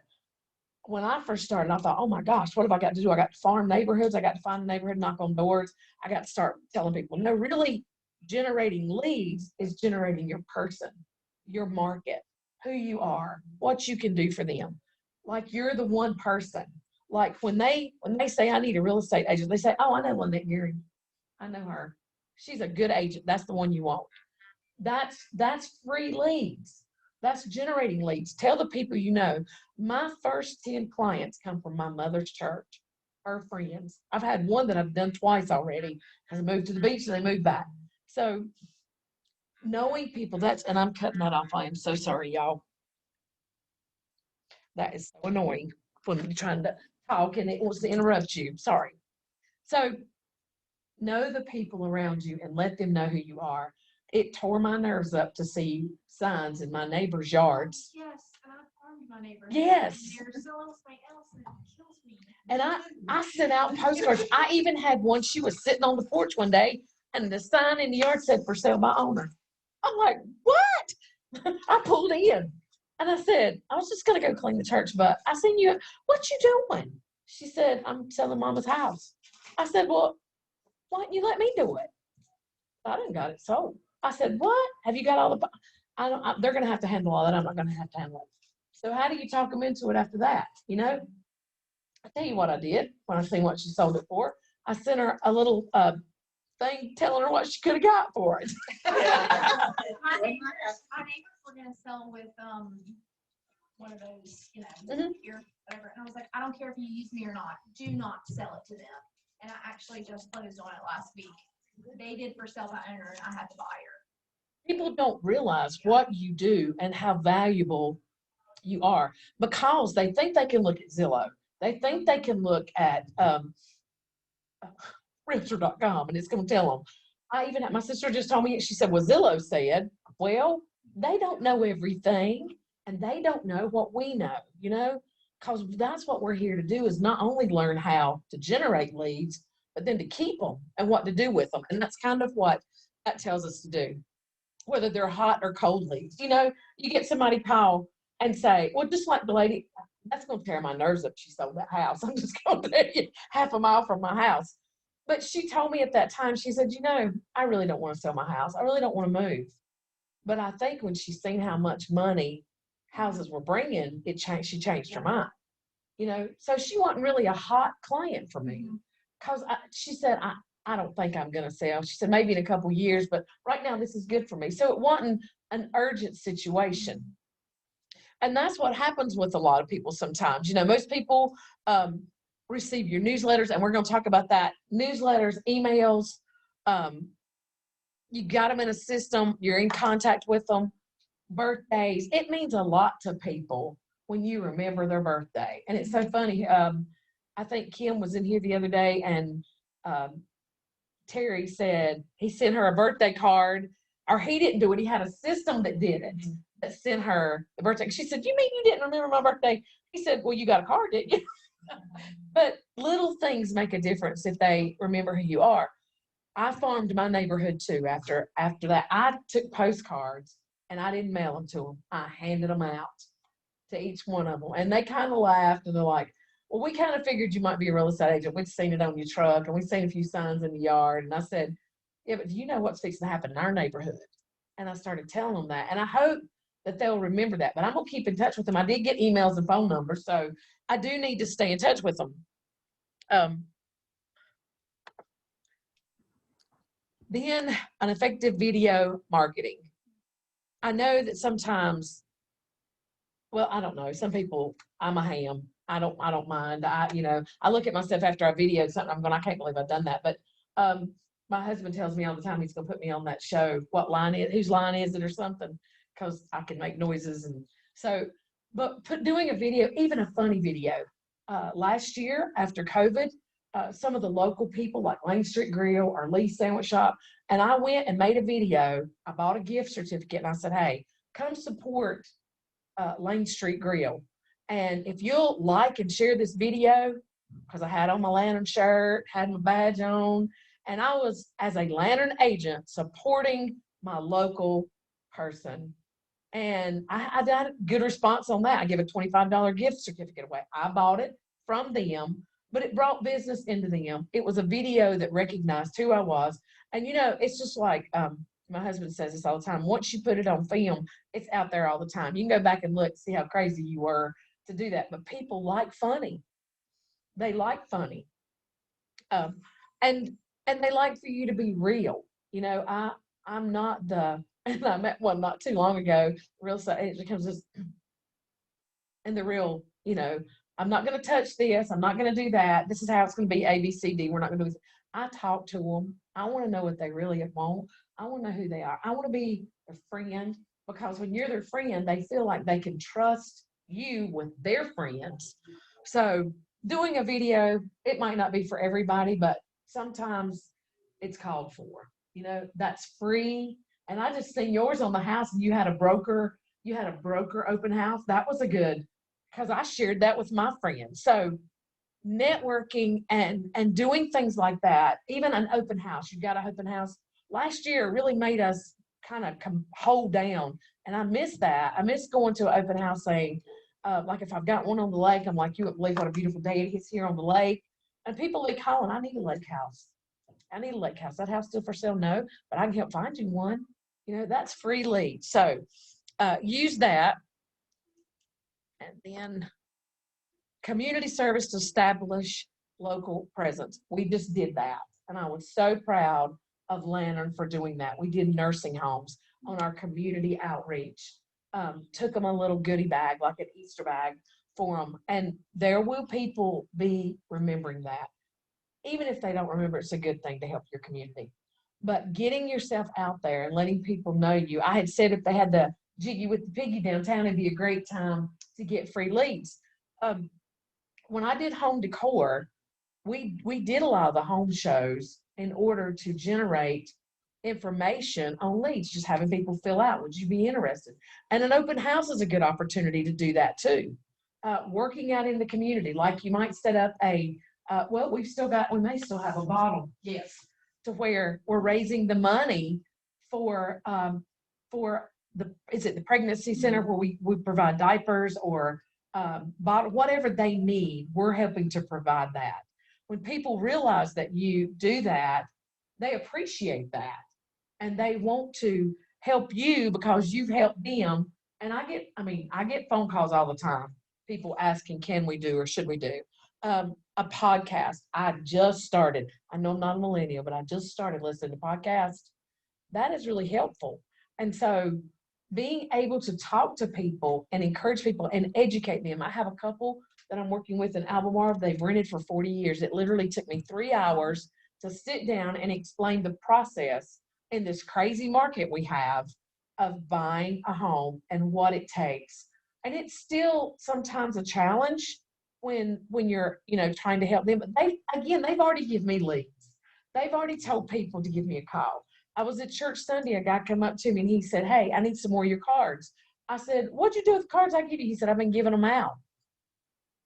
When I first started, I thought, oh my gosh, what have I got to do? I got to farm neighborhoods. I got to find a neighborhood, knock on doors. I got to start telling people. No, really generating leads is generating your person, your market, who you are, what you can do for them. Like you're the one person. Like when they say, I need a real estate agent, they say, oh, I know Lynette Geary. I know her. She's a good agent. That's the one you want. That's free leads. That's generating leads. Tell the people you know. My first 10 clients come from my mother's church, her friends. I've had one that I've done twice already, has moved to the beach and they moved back. So knowing people, and I'm cutting that off. I am so sorry, y'all. That is so annoying when you're trying to talk and it wants to interrupt you. Sorry. So know the people around you and let them know who you are. It tore my nerves up to see signs in my neighbor's yards. Yes, and I farmed my neighbors. Yes. They're selling something else and it kills me. And I sent out postcards. I even had one, she was sitting on the porch one day and the sign in the yard said for sale by owner. I'm like, what? I pulled in and I said, I was just going to go clean the church, but I seen you. What you doing? She said, I'm selling mama's house. I said, well, why don't you let me do it? I didn't got it sold. I said, what? Have you got all the, they're going to have to handle all that. I'm not going to have to handle it. So how do you talk them into it after that? You know, I tell you what I did when I seen what she sold it for. I sent her a little thing telling her what she could have got for it. My neighbors were gonna sell with, one of those, you know, Mhm. here, whatever, and I was like, I don't care if you use me or not, do not sell it to them. And I actually just closed on it last week. They did for sale by owner and I had the buyer. People don't realize what you do and how valuable you are because they think they can look at Zillow. They think they can look at Realtor.com and it's going to tell them. I even had, my sister just told me, she said, well, Zillow said, well, they don't know everything and they don't know what we know, you know, because that's what we're here to do is not only learn how to generate leads, but then to keep them and what to do with them. And that's kind of what that tells us to do, whether they're hot or cold leads. You know, you get somebody call and say, well, just like the lady, that's going to tear my nerves up. She sold that house. I'm just going to tell you, half a mile from my house. But she told me at that time, she said, you know, I really don't want to sell my house. I really don't want to move. But I think when she seen how much money houses were bringing, she changed her mind. You know, so she wasn't really a hot client for me because she said, I don't think I'm going to sell. She said, maybe in a couple years, but right now this is good for me. So it wasn't an urgent situation. And that's what happens with a lot of people sometimes. You know, most people receive your newsletters, and we're going to talk about that. Newsletters, emails, you got them in a system, you're in contact with them. Birthdays, it means a lot to people when you remember their birthday. And it's so funny. I think Kim was in here the other day and Terry said he sent her a birthday card, or he didn't do it. He had a system that did it, that sent her the birthday. She said, you mean you didn't remember my birthday? He said, well, you got a card, didn't you? But little things make a difference if they remember who you are. I farmed my neighborhood too. After that, I took postcards and I didn't mail them to them. I handed them out to each one of them. And they kind of laughed and they're like, well, we kind of figured you might be a real estate agent. We'd seen it on your truck and we'd seen a few signs in the yard. And I said, yeah, but do you know what's fixing to happen in our neighborhood? And I started telling them that. And I hope that they'll remember that. But I'm going to keep in touch with them. I did get emails and phone numbers, so I do need to stay in touch with them. Then an effective video marketing. I know that sometimes, well, I don't know. Some people, I'm a ham. I don't mind. I look at myself after I videoed something. I'm going, I can't believe I've done that. But my husband tells me all the time he's going to put me on that show. What line is, whose line is it or something? Because I can make noises. And so, but doing a video, even a funny video. Last year after COVID, some of the local people like Lane Street Grill or Lee's Sandwich Shop, and I went and made a video. I bought a gift certificate and I said, hey, come support Lane Street Grill. And if you'll like and share this video, because I had on my Lantern shirt, had my badge on, and I was, as a Lantern agent, supporting my local person. And I got a good response on that. I give a $25 gift certificate away. I bought it from them, but it brought business into them. It was a video that recognized who I was. And, you know, it's just like my husband says this all the time. Once you put it on film, it's out there all the time. You can go back and look, see how crazy you were to do that. But people like funny. They like funny. And they like for you to be real. You know, I'm not the And I met one not too long ago, real estate agent comes this, and the real, I'm not going to touch this. I'm not going to do that. This is how it's going to be A, B, C, D. We're not going to do this. I talk to them. I want to know what they really want. I want to know who they are. I want to be a friend, because when you're their friend, they feel like they can trust you with their friends. So doing a video, it might not be for everybody, but sometimes it's called for. That's free. And I just seen yours on the house, and you had a broker open house. That was a good, because I shared that with my friends. So networking and doing things like that, even an open house. You got an open house last year, really made us kind of hold down. And I miss that. I miss going to an open house saying, like if I've got one on the lake, I'm like, you wouldn't believe what a beautiful day it is here on the lake. And people are calling, I need a lake house. I need a lake house. That house still for sale? No, but I can help find you one. That's free lead. So use that. And then community service to establish local presence. We just did that. And I was so proud of Lantern for doing that. We did nursing homes on our community outreach. Took them a little goodie bag, like an Easter bag for them. And there will people be remembering that. Even if they don't remember, it's a good thing to help your community. But getting yourself out there and letting people know you. I had said if they had the Jiggy with the Piggy downtown, it'd be a great time to get free leads. When I did home decor, we did a lot of the home shows in order to generate information on leads, just having people fill out, would you be interested? And an open house is a good opportunity to do that too. Working out in the community, like you might set up a, we may still have a bottle, yes, to where we're raising the money for the pregnancy center where we provide diapers or bottle, whatever they need, we're helping to provide that. When people realize that you do that, they appreciate that. And they want to help you because you've helped them. And I get phone calls all the time. People asking, can we do or should we do? A podcast. I just started. I know I'm not a millennial, but I just started listening to podcasts. That is really helpful. And so being able to talk to people and encourage people and educate them. I have a couple that I'm working with in Albemarle. They've rented for 40 years. It literally took me 3 hours to sit down and explain the process in this crazy market we have of buying a home and what it takes. And it's still sometimes a challenge when you're, trying to help them. But they've already given me leads. They've already told people to give me a call. I was at church Sunday, a guy come up to me and he said, hey, I need some more of your cards. I said, what'd you do with the cards I give you? He said, I've been giving them out.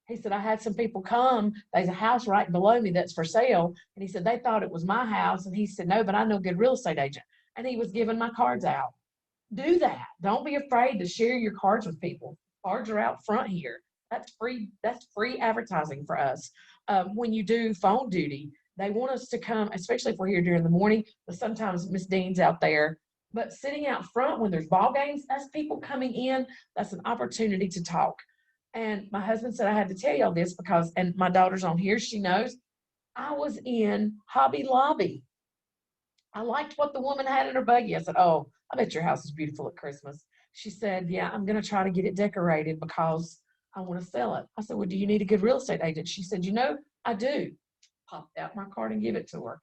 He said, I had some people come. There's a house right below me that's for sale. And he said, they thought it was my house. And he said, no, but I know a good real estate agent. And he was giving my cards out. Do that. Don't be afraid to share your cards with people. Cards are out front here. That's free. That's free advertising for us. When you do phone duty, they want us to come, especially if we're here during the morning, but sometimes Miss Dean's out there. But sitting out front when there's ball games, that's people coming in. That's an opportunity to talk. And my husband said I had to tell y'all this because, and my daughter's on here, she knows, I was in Hobby Lobby. I liked what the woman had in her buggy. I said, oh, I bet your house is beautiful at Christmas. She said, yeah, I'm going to try to get it decorated because I want to sell it. I said, well, do you need a good real estate agent? She said, I do. Popped out my card and give it to her.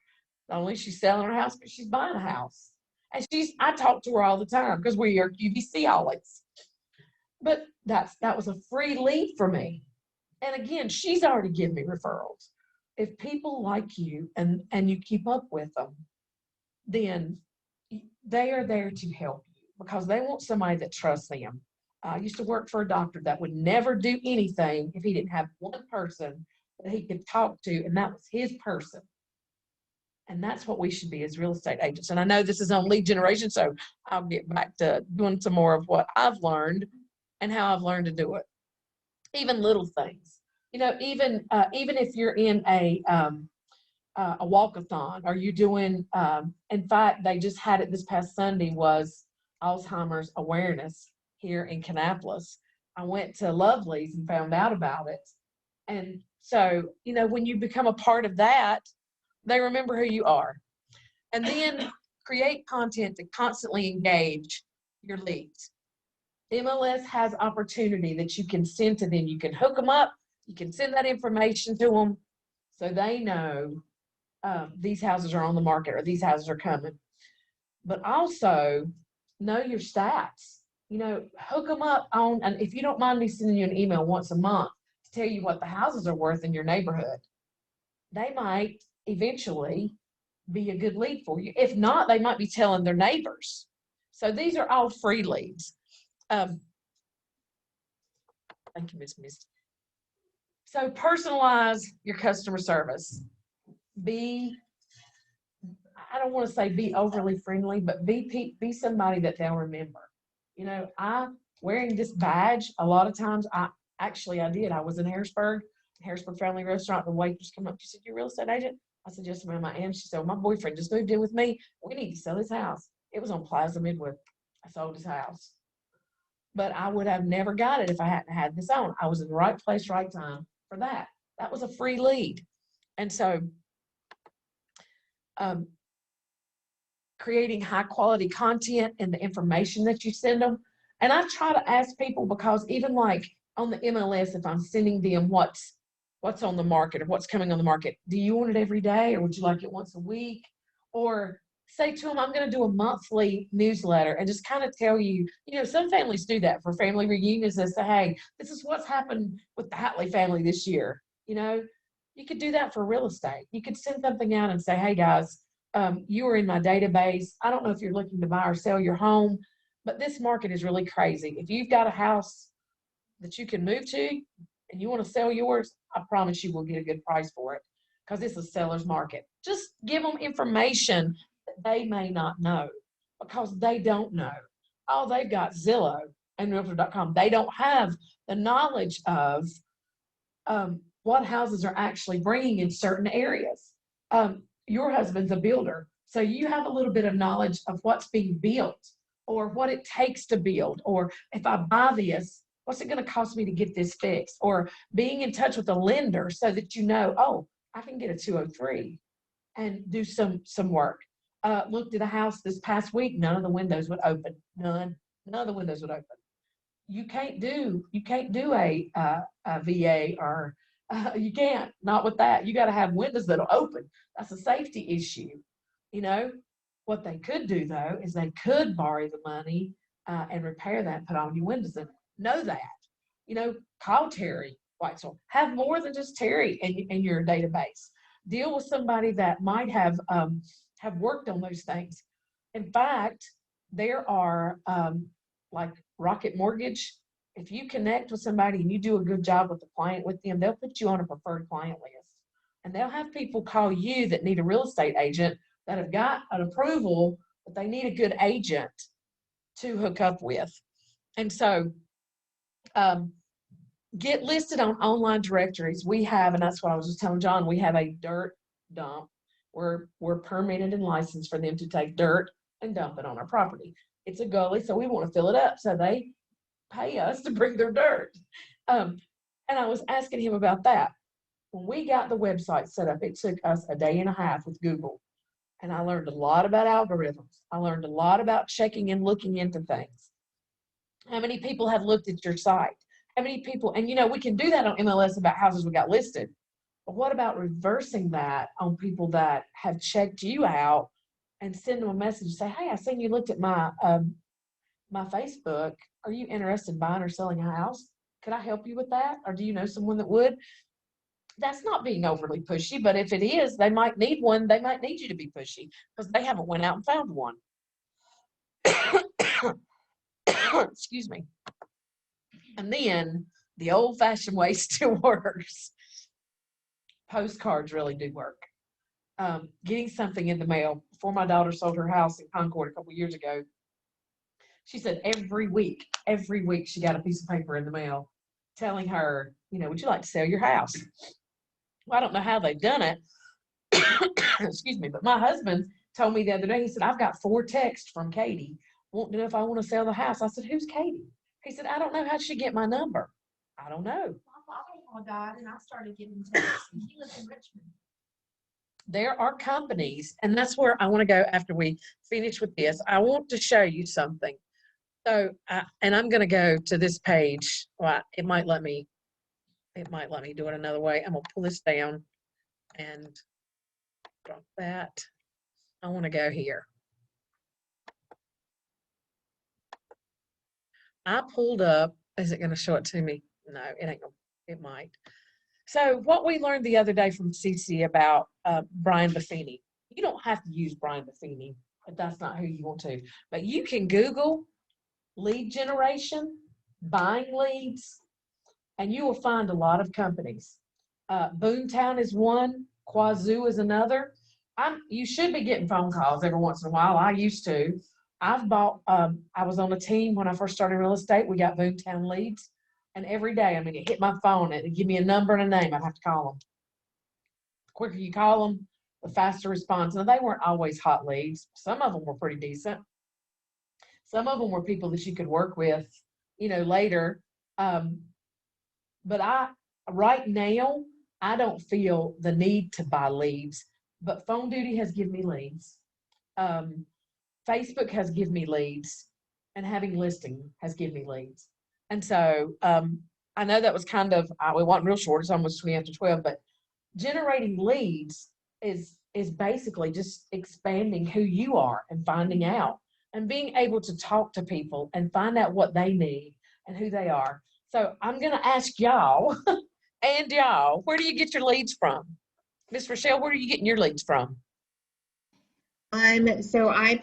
Not only she's selling her house, but she's buying a house. And I talk to her all the time because we are QVC always. But that was a free lead for me. And again, she's already given me referrals. If people like you and you keep up with them, then they are there to help you because they want somebody that trusts them. I used to work for a doctor that would never do anything if he didn't have one person that he could talk to, and that was his person. And that's what we should be as real estate agents. And I know this is on lead generation, so I'll get back to doing some more of what I've learned and how I've learned to do it. Even little things, even if you're in a walkathon, or you doing, in fact, they just had it this past Sunday was Alzheimer's awareness here in Kannapolis. I went to Lovely's and found out about it. And so, when you become a part of that, they remember who you are. And then create content to constantly engage your leads. MLS has opportunity that you can send to them. You can hook them up. You can send that information to them so they know these houses are on the market or these houses are coming. But also know your stats. You know, hook them up on, and if you don't mind me sending you an email once a month to tell you what the houses are worth in your neighborhood, they might eventually be a good lead for you. If not, they might be telling their neighbors. So these are all free leads. Thank you, Ms. Misty. So personalize your customer service. Be, I don't want to say be overly friendly, but be somebody that they'll remember. You know, wearing this badge, a lot of times I did. I was in Harrisburg Family Restaurant. The waitress came up. She said, "You're a real estate agent?" I said, "Yes, ma'am, I am." She said, "Well, my boyfriend just moved in with me. We need to sell his house." It was on Plaza Midwood. I sold his house. But I would have never got it if I hadn't had this on. I was in the right place, right time for that. That was a free lead. And so creating high quality content and the information that you send them. And I try to ask people, because even like on the MLS, if I'm sending them what's on the market or what's coming on the market, do you want it every day or would you like it once a week? Or say to them, I'm going to do a monthly newsletter and just kind of tell you, you know, some families do that for family reunions. They say, hey, this is what's happened with the Hatley family this year. You know, you could do that for real estate. You could send something out and say, hey guys, you are in my database. I don't know if you're looking to buy or sell your home, but this market is really crazy. If you've got a house that you can move to and you want to sell yours, I promise you will get a good price for it, because it's a seller's market. Just give them information that they may not know, because they don't know. Oh, they've got Zillow and Realtor.com. They don't have the knowledge of what houses are actually bringing in certain areas. Your husband's a builder, so you have a little bit of knowledge of what's being built or what it takes to build, or if I buy this, what's it going to cost me to get this fixed, or being in touch with a lender so that you know, oh, I can get a 203 and do some work. Looked at a house this past week, none of the windows would open. None of the windows would open. You can't do a VA, or you can't, not with that. You got to have windows that'll open. That's a safety issue. You know, what they could do though is they could borrow the money and repair that and put all new windows in. Know that. You know, call Terry Whitesell. Have more than just Terry in your database. Deal with somebody that might have worked on those things. In fact, there are like Rocket Mortgage. If you connect with somebody and you do a good job with the client with them, they'll put you on a preferred client list. And they'll have people call you that need a real estate agent that have got an approval, but they need a good agent to hook up with. And so get listed on online directories. We have, and that's what I was just telling John, we have a dirt dump. We're permitted and licensed for them to take dirt and dump it on our property. It's a gully, so we want to fill it up. So they pay us to bring their dirt. And I was asking him about that. When we got the website set up, it took us a day and a half with Google. And I learned a lot about algorithms. I learned a lot about checking and looking into things. How many people have looked at your site? How many people, and you know, we can do that on MLS about houses we got listed. But what about reversing that on people that have checked you out and send them a message and say, hey, I seen you looked at my my Facebook. Are you interested in buying or selling a house? Could I help you with that? Or do you know someone that would? That's not being overly pushy, but if it is, they might need one. They might need you to be pushy because they haven't went out and found one. Excuse me. And then the old-fashioned way still works. Postcards really do work. Getting something in the mail. Before my daughter sold her house in Concord a couple years ago, she said every week she got a piece of paper in the mail telling her, you know, would you like to sell your house? Well, I don't know how they've done it. Excuse me, but my husband told me the other day, he said, I've got 4 texts from Katie wanting to know if I want to sell the house. I said, who's Katie? He said, I don't know. How'd she get my number? I don't know. My father-in-law died and I started getting texts and he lives in Richmond. there are companies, and that's where I want to go after we finish with this. I want to show you something. So, and I'm going to go to this page. Well, it might let me do it another way. I'm going to pull this down and drop that. I want to go here. I pulled up, is it going to show it to me? No, it ain't, it might. So what we learned the other day from Cece about Brian Buffini, you don't have to use Brian Buffini if that's not who you want to, but you can Google lead generation, buying leads, and you will find a lot of companies. Boomtown is one, Quazoo is another. You should be getting phone calls every once in a while. I used to. I've bought, I was on a team when I first started real estate. We got Boomtown leads. And every day, I mean, it hit my phone. It'd give me a number and a name. I'd have to call them. The quicker you call them, the faster response. Now, they weren't always hot leads. Some of them were pretty decent. Some of them were people that you could work with, you know, later. But right now, I don't feel the need to buy leads. But Phone Duty has given me leads. Facebook has given me leads. And having listing has given me leads. And so I know that was kind of, we wasn't real short, it's almost 20 after 12, but generating leads is basically just expanding who you are and finding out and being able to talk to people and find out what they need and who they are. So I'm going to ask y'all and y'all, where do you get your leads from? Miss Rochelle, where are you getting your leads from? So I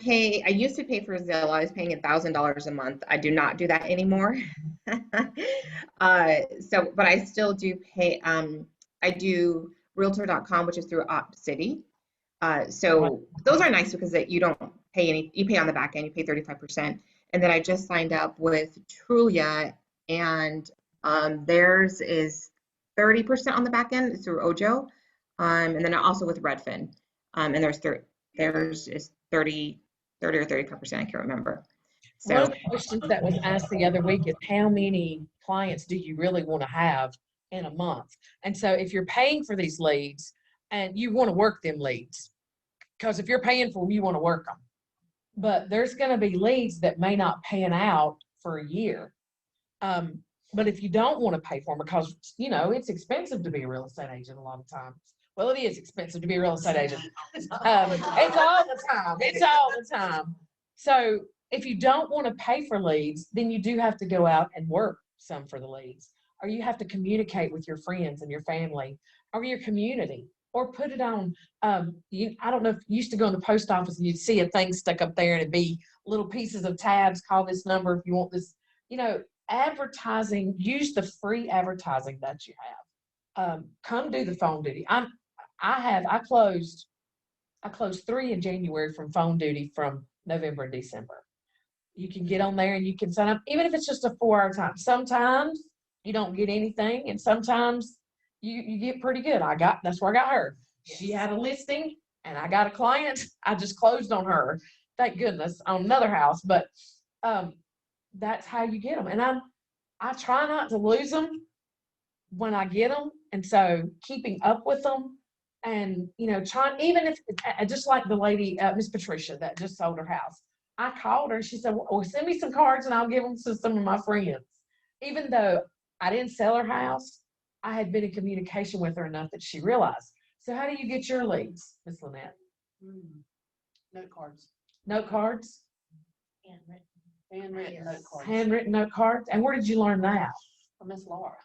used to pay for Zillow. I was paying $1,000 a month. I do not do that anymore. But I still do pay, I do realtor.com, which is through OptCity. So those are nice because you don't pay you pay on the back end, you pay 35%. And then I just signed up with Trulia, and theirs is 30% on the back end. It's through Ojo. And then also with Redfin. And theirs is 30 or 35%, I can't remember. So one of the questions that was asked the other week is how many clients do you really want to have in a month? And so if you're paying for these leads and you want to work them leads, because if you're paying for them, you want to work them. But there's going to be leads that may not pan out for a year. But if you don't want to pay for them, because, you know, it's expensive to be a real estate agent a lot of times. Well, it is expensive to be a real estate agent. It's all the time. It's all the time. So if you don't want to pay for leads, then you do have to go out and work some for the leads, or you have to communicate with your friends and your family or your community, or put it on. I don't know if you used to go in the post office and you'd see a thing stuck up there and it'd be little pieces of tabs. Call this number if you want this. You know, advertising. Use the free advertising that you have. Come do the Phone Duty. I closed 3 in January from Phone Duty from November and December. You can get on there and you can sign up, even if it's just a 4-hour time. Sometimes you don't get anything, and sometimes you get pretty good. That's where I got her. She had a listing and I got a client. I just closed on her, thank goodness, on another house. But that's how you get them. And I try not to lose them when I get them. And so keeping up with them and, you know, trying, even if, just like the lady, Miss Patricia, that just sold her house. I called her and she said, well, send me some cards and I'll give them to some of my friends. Even though I didn't sell her house, I had been in communication with her enough that she realized. So how do you get your leads, Miss Lynette? Note cards. Note cards? Handwritten note cards. Handwritten note cards? And where did you learn that? From Miss Laura.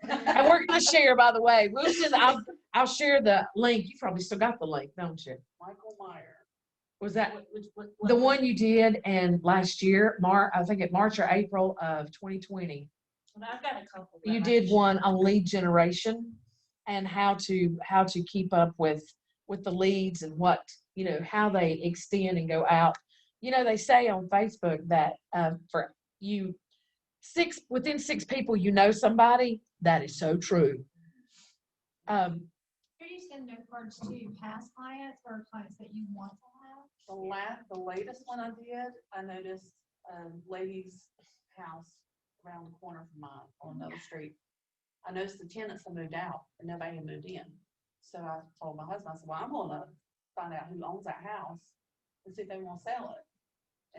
And we're going to share, by the way. I'll share the link. You probably still got the link, don't you? Michael Meyer. Was that What the one you did and last year, I think in March or April of 2020? I've got a couple. You did one on lead generation and how to keep up with the leads and what, you know, how they extend and go out. You know, they say on Facebook that for you, within 6 people, you know somebody. That is so true. Are you sending note cards to past clients or clients that you want to have? The latest one I did, I noticed lady's house around the corner from mine on another street. I noticed the tenants had moved out and nobody had moved in. So I told my husband, I said, well, I'm gonna find out who owns that house and see if they wanna sell it.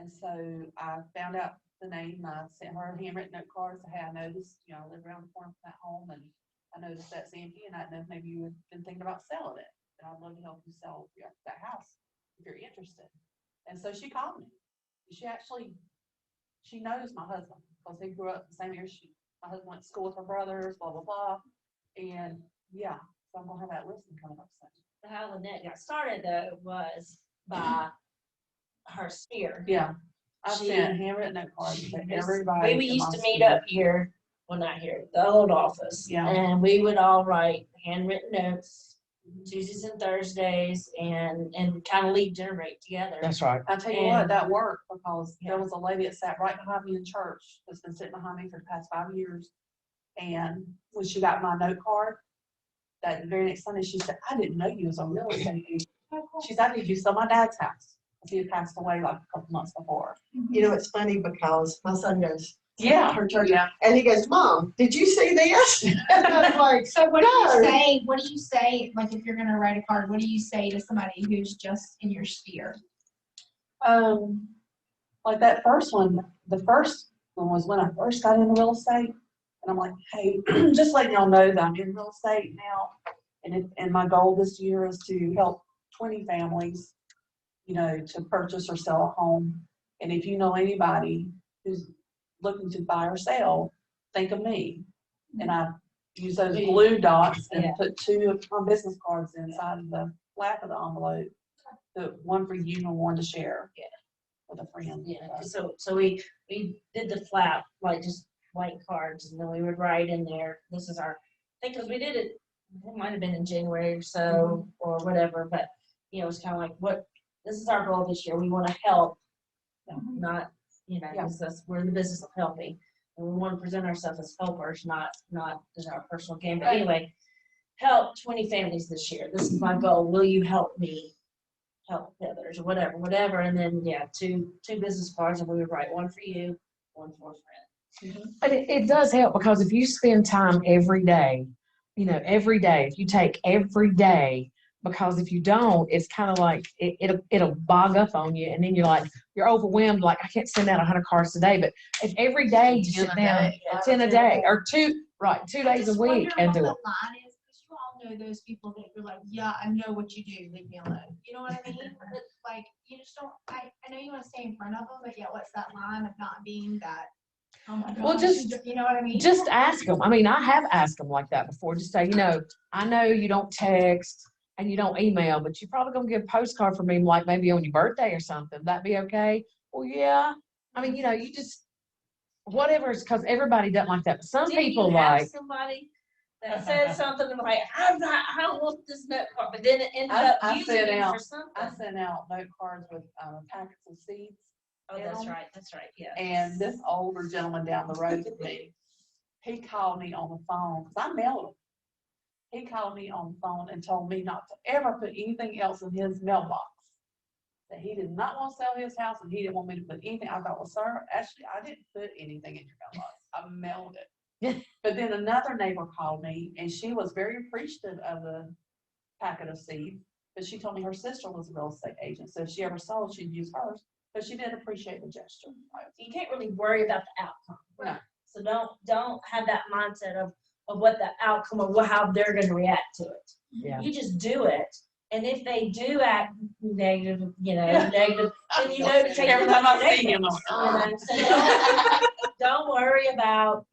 And so I found out the name, I sent her a handwritten note card, said, hey, I noticed, you know, I live around the corner from that home, and I noticed that's empty, and I didn't know if maybe you had been thinking about selling it, and I'd love to help you sell that house if you're interested. And so she called me. She knows my husband, because they grew up the same area. My husband went to school with her brothers, blah, blah, blah. And yeah, so I'm gonna have that listing coming up soon. How Lynette got started though was by her sphere. Yeah, I She- sent handwritten note cards to everybody. We in used my to meet sphere. up here, well, not here, the old office. Yeah. And we would all write handwritten notes Tuesdays and Thursdays and kind of lead generate together. That's right. I tell you what, And- that worked, because Yeah. there was a lady that sat right behind me in church, that's been sitting behind me for the past 5 years. And when she got my note card, that very next Sunday, she said, I didn't know you was a real estate agent. She said, I need you to sell my dad's house, because he had passed away like a couple months before. You know, it's funny because my son goes to Yeah, her church yeah. and he goes, Mom, did you see this? And I was like, So what do No. you say, like if you're gonna write a card, what do you say to somebody who's just in your sphere? Like that first one, the first one was when I first got into real estate. And I'm like, hey, just letting y'all know that I'm in real estate now. And my goal this year is to help 20 families, you know, to purchase or sell a home. And if you know anybody who's looking to buy or sell, think of me. And I use those blue dots and Yeah. put 2 of my business cards inside of the flap of the envelope. One for you and one to share. Yeah. With a friend. Yeah, so we did the flap, like just blank cards, and then we would write in there, this is our thing, because we did it might have been in January or so, or whatever, but, you know, it's kind of like, this is our goal this year, we want to help, not, you know, Yeah. we're in the business of helping, and we want to present ourselves as helpers, not as our personal gain, but Right. anyway, help 20 families this year, this is my goal, will you help me help the others, or whatever, and then, yeah, two business cards, and we would write one for you, one for a friend. But it does help, because if you spend time every day, you know, every day, if you take every day, because if you don't, it's kind of like, it'll bog up on you, and then you're overwhelmed, like, I can't send out 100 cards today, but if every day you sit down, 10 a day, or 2 days a week and do it. I just wonder what the line is, because you all know those people that you're like, yeah, I know what you do, leave me alone. You know what I mean? But, like, you just don't, I know you want to stay in front of them, but yet what's that line of not being that? Oh my Well, gosh, just- you know what I mean? Just ask them. I mean, I have asked them like that before. Just say, you know, I know you don't text and you don't email, but you're probably gonna get a postcard from me, like maybe on your birthday or something. That be okay? Well, yeah. I mean, you know, you just whatever. It's because everybody doesn't like that. But some Didn't people you have like. somebody that said something like, I don't want this note card, but then it ended up I using sent it out- for I something. sent out note cards with packets of seeds. Oh, that's right, yeah. And this older gentleman down the road from me, he called me on the phone, because I mailed him. He called me on the phone and told me not to ever put anything else in his mailbox. That he did not want to sell his house, and he didn't want me to put anything. I thought, well, sir, actually, I didn't put anything in your mailbox. I mailed it. But then another neighbor called me, and she was very appreciative of the packet of seeds. But she told me her sister was a real estate agent, so if she ever sold, she'd use hers. But she did appreciate the gesture. You can't really worry about the outcome. Right. So don't have that mindset of what the outcome or how they're gonna react to it. Yeah. You just do it. And if they do act negative, Yeah. negative, then you know to take Every it time up I see him, I'm like, So don't worry about,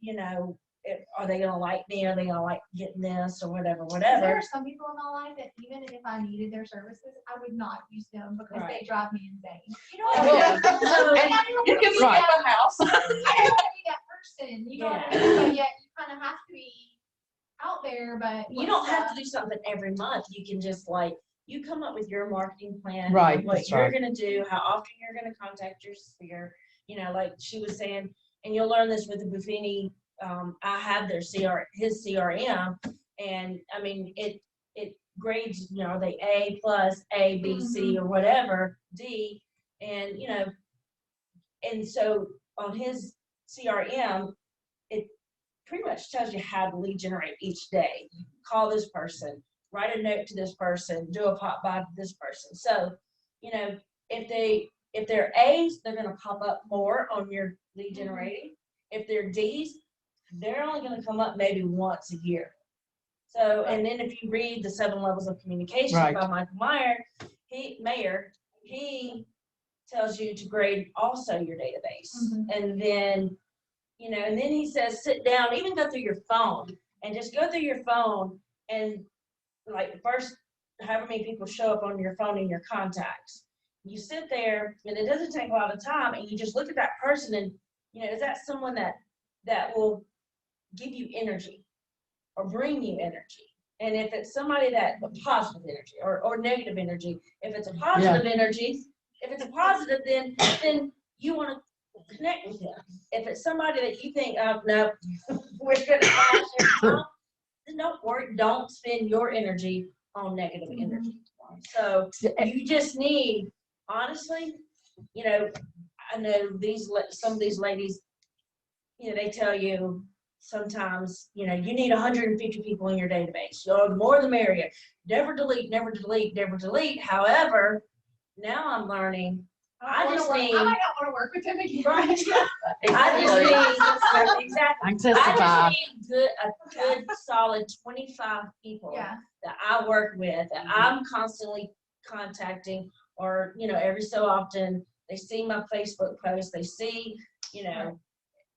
are they gonna like me? Are they gonna like getting this or whatever? There are some people in my life that even if I needed their services, I would not use them because Right. they drive me insane. You know what I Oh, mean? yeah. So- And I don't You wanna can be see Right. at the house. I don't want to be that person, you know what I mean? But yet you kind of have to be out there, but. You don't have to do something every month. You can just you come up with your marketing plan. Right, of what that's you're right. gonna do, how often you're gonna contact your sphere, like she was saying, and you'll learn this with the Buffini. I have his CRM, and I mean, it grades, are they A plus, A, B, C, or whatever, D, and, and so on his CRM, it pretty much tells you how to lead generate each day. Call this person, write a note to this person, do a pop by to this person. So, you know, if they're A's, they're gonna pop up more on your lead generating. If they're D's, they're only gonna come up maybe once a year. So, and then if you read the 7 levels of communication Right. by Michael Mayer, he tells you to grade also your database. And then, you know, and then he says, sit down, even go through your phone and just go through your phone and like first, however many people show up on your phone in your contacts. You sit there and it doesn't take a lot of time and you just look at that person and, you know, is that someone that will give you energy or bring you energy? And if it's somebody that positive energy or negative energy, if it's a positive energy, if it's a positive, then you want to connect with them. If it's somebody that you think, oh no, we're gonna crash every time, then don't worry, don't spend your energy on negative energy. So you just need, honestly, you know, I know some of these ladies, you know, they tell you sometimes, you know, you need 150 people in your database. So the more the merrier. Never delete, never delete, never delete. However, now I'm learning, I might not want to work with them again. Right. I just need, exactly. I just need a good solid 25 people that I work with, that I'm constantly contacting, or, you know, every so often they see my Facebook post, they see, you know,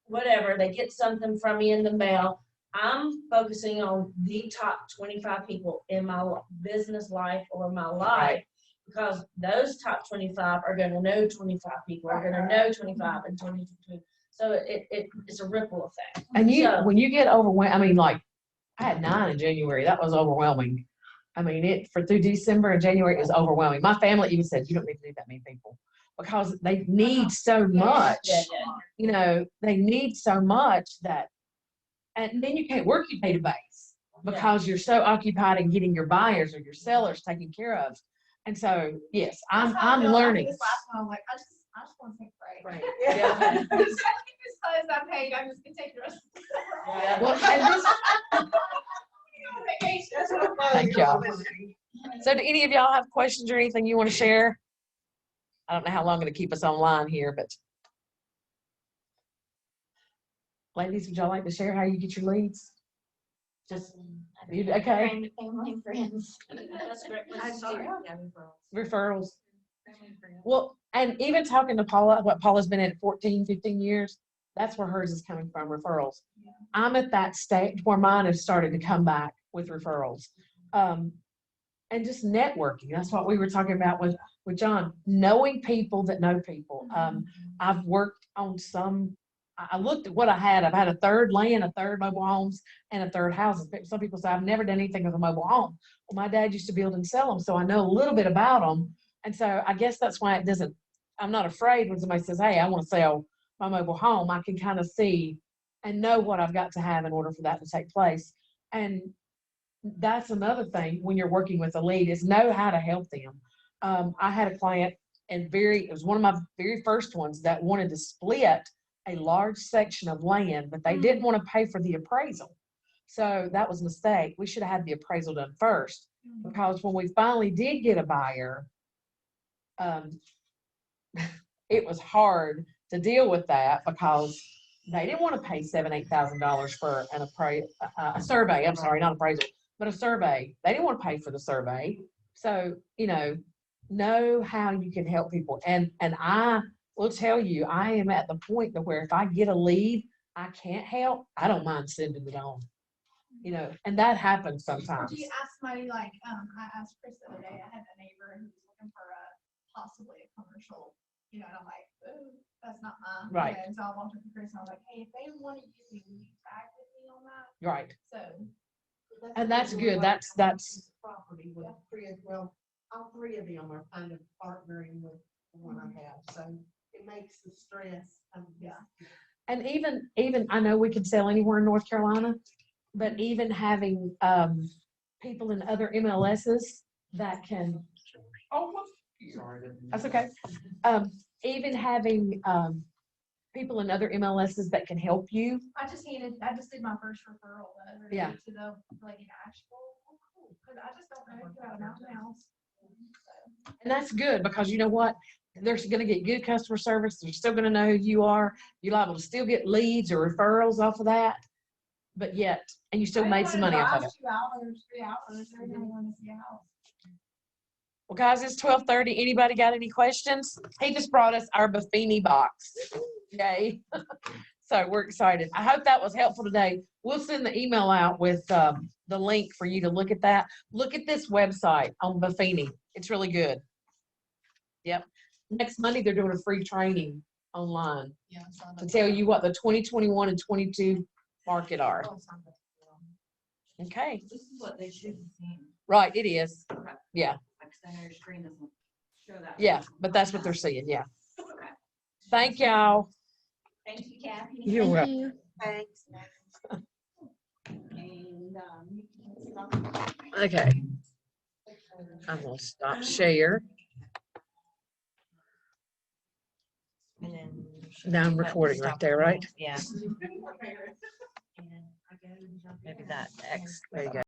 whatever, they get something from me in the mail. I'm focusing on the top 25 people in my business life or my life, because those top 25 are going to know 25 people, are going to know 25 and 22. So it's a ripple effect. And when you get overwhelmed, I mean, like I had 9 in January. That was overwhelming. I mean, through December and January, it was overwhelming. My family even said, you don't need to do that many people, because they need so much. You know, they need so much that, and then you can't work your database because you're so occupied in getting your buyers or your sellers taken care of. And so, yes, I'm learning. This last one, I'm like, I just want to take a break. Right. Yeah. Because I'm paid, I'm just gonna take the rest of the summer. Well, and thank y'all. So do any of y'all have questions or anything you want to share? I don't know how long I'm going to keep us online here, but ladies, would y'all like to share how you get your leads? Just, okay. Friend, family, friends. That's great. Referrals. Well, and even talking to Paula, what Paula's been at 14, 15 years, that's where hers is coming from, referrals. I'm at that stage where mine has started to come back with referrals. And just networking. That's what we were talking about with John, knowing people that know people. I've worked on I looked at what I had. I've had a third land, a third mobile homes, and a third houses. Some people say, I've never done anything with a mobile home. Well, my dad used to build and sell them, so I know a little bit about them. And so I guess that's why I'm not afraid when somebody says, hey, I want to sell my mobile home. I can kind of see and know what I've got to have in order for that to take place. And that's another thing when you're working with a lead, is know how to help them. I had a client, and it was one of my very first ones, that wanted to split a large section of land, but they didn't want to pay for the appraisal. So that was a mistake. We should have had the appraisal done first, because when we finally did get a buyer, it was hard to deal with that, because they didn't want to pay $7,000, $8,000 for a survey. I'm sorry, not appraisal, but a survey. They didn't want to pay for the survey. So, you know how you can help people. And I will tell you, I am at the point where if I get a lead I can't help, I don't mind sending it on. You know, and that happens sometimes. Do you ask somebody like, I asked Chris the other day, I had a neighbor who was looking for possibly a commercial, you know, and I'm like, oh, that's not mine. Right. And so I walked up to Chris and I was like, hey, if they want to use me, will you tag with me on that? Right. So. And that's good. That's property with well, all 3 of them are kind of partnering with the one I have, so it makes the stress. And even I know we can sell anywhere in North Carolina, but even having people in other MLSs that can. Oh, sorry, that's okay. Even having people in other MLSs that can help you. I just did my first referral the other day to the lady in Asheville. Oh, cool. Cause I just don't know if you're at a mountain house. And that's good because you know what? They're gonna get good customer service. They're still gonna know who you are. You're liable to still get leads or referrals off of that. But yet, and you still made some money off of it. 2 hours, 3 hours, they're gonna wanna see a house. Well, guys, it's 12:30. Anybody got any questions? He just brought us our Buffini box. Yay. So we're excited. I hope that was helpful today. We'll send the email out with the link for you to look at that. Look at this website on Buffini. It's really good. Yep. Next Monday, they're doing a free training online Yeah, I saw to that. tell you what the 2021 and 22 market are. Oh, it's on the- Okay. This is what they should be seeing. Right, it is. Yeah, Like, 'cause I know your screen doesn't show that. yeah, but that's what they're seeing. Yeah. Okay. Thank y'all. Thank you, Kathy. You're welcome. Thanks. And, you can stop. Okay. I'm gonna stop share. And then. Now I'm recording right there, right? Yeah. Maybe that X. There you go.